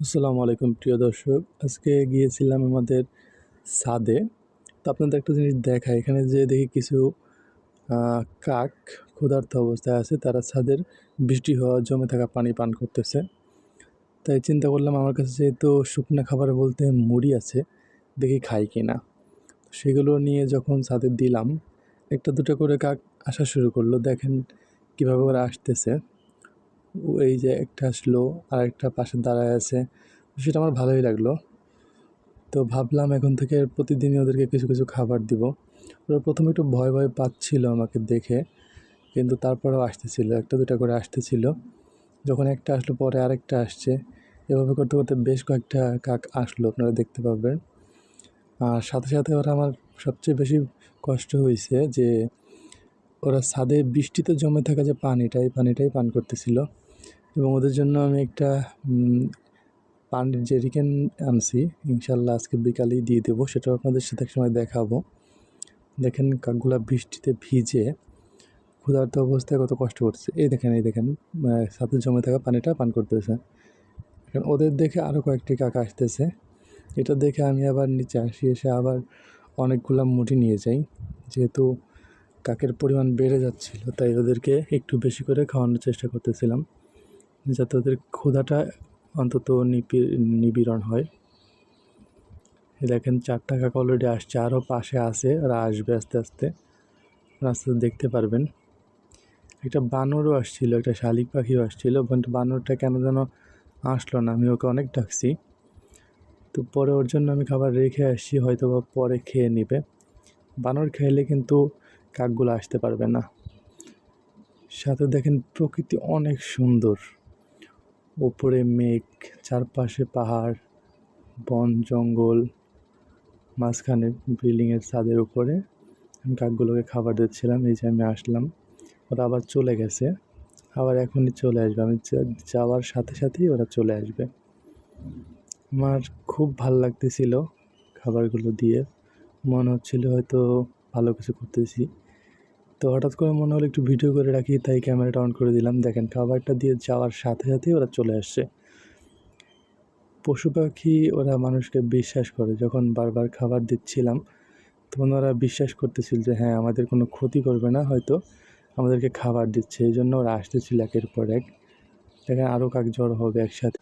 আসসালামু আলাইকুম প্রিয় দর্শক। আজকে গিয়েছিলাম আমাদের ছাদে। তো আপনাদের একটা জিনিস দেখাই, এখানে যেয়ে দেখি কিছু কাক ক্ষুধার্ত অবস্থায় আছে। তারা ছাদের বৃষ্টি হওয়া জমে থাকা পানি পান করতেছে। তাই চিন্তা করলাম আমার কাছে যেহেতু শুকনা খাবার বলতে মুড়ি আছে, দেখি খাই কিনা। সেগুলো নিয়ে যখন ছাদে দিলাম, একটা দুটো করে কাক আসা শুরু করলো। দেখেন কীভাবে ওরা আসতেছে। এই যে একটা আসলো, আরেকটা পাশে দাঁড়ায় আছে। সেটা আমার ভালোই লাগলো। তো ভাবলাম এখন থেকে প্রতিদিনই ওদেরকে কিছু কিছু খাবার দিব। ওরা প্রথমে একটু ভয় ভয় পাচ্ছিল আমাকে দেখে, কিন্তু তারপরেও আসতেছিল, একটা দুটা করে আসতেছিল। যখন একটা আসলো পরে আরেকটা আসছে, এভাবে করতে করতে বেশ কয়েকটা কাক আসলো, আপনারা দেখতে পাবেন। আর সাথে সাথে ওরা আমার সবচেয়ে বেশি কষ্ট হয়েছে যে ওরা ছাদে বৃষ্টিতে জমে থাকা যে পানিটাই পান করতেছিল। এবং ওদের জন্য আমি একটা পানির জেরিকেন আনছি, ইনশাল্লাহ আজকে বিকালেই দিয়ে দেবো, সেটাও আপনাদের সাথে এক সময় দেখাবো। দেখেন কাকগুলা বৃষ্টিতে ভিজে ক্ষুধার্ত অবস্থায় কত কষ্ট করছে। এই দেখেন ছাদে জমে থাকা পানিটা পান করতেছে। এখন ওদের দেখে আরও কয়েকটি কাক আসতেছে। এটা দেখে আমি আবার নিচে আসি, এসে আবার অনেকগুলা মুড়ি নিয়ে যাই। যেহেতু কাকের পরিমাণ বেড়ে যাচ্ছিল, তাই ওদেরকে একটু বেশি করে খাওয়ানোর চেষ্টা করতেছিলাম, যাতে ওদের ক্ষুধাটা অন্তত নিবিড়ন হয়। দেখেন 4টা কাক অলরেডি আসছে, আরও পাশে আছে, ওরা আসবে আস্তে আস্তে, আস্তে দেখতে পারবেন। একটা বানরও আসছিল, একটা শালিক পাখিও আসছিল, বাট বানরটা কেন যেন আসলো না। আমি ওকে অনেক ডাকছি, তো পরে ওর জন্য আমি খাবার রেখে আসছি, হয়তো বা পরে খেয়ে নেবে। বানর খেলে কিন্তু কাকগুলো আসতে পারবে না। সাথে দেখেন প্রকৃতি অনেক সুন্দর, ওপরে মেঘ, চারপাশে পাহাড়, বন জঙ্গল, মাঝখানে বিল্ডিংয়ের ছাদের উপরে আমি কাকগুলোকে খাবার দিচ্ছিলাম। এই যে আমি আসলাম, ওরা আবার চলে গেছে, আবার এখনই চলে আসবে। আমি যাওয়ার সাথে সাথেই ওরা চলে আসবে। আমার খুব ভাল লাগতেছিল খাবারগুলো দিয়ে, মনে হচ্ছিল হয়তো ভালো কিছু করতেছি। তো হঠাৎ করে মনে হলো একটু ভিডিও করে রাখি, তাই ক্যামেরাটা অন করে দিলাম। দেখেন খাবারটা দিয়ে যাওয়ার সাথে সাথেই ওরা চলে আসছে। পশু পাখি ওরা মানুষকে বিশ্বাস করে, যখন বারবার খাবার দিচ্ছিলাম তখন ওরা বিশ্বাস করতেছিল যে হ্যাঁ, আমাদের কোনো ক্ষতি করবে না, হয়তো আমাদেরকে খাবার দিচ্ছে। এই জন্য ওরা আসতেছিল একের পর এক। দেখেন আরও কাক জড়ো হবে একসাথে।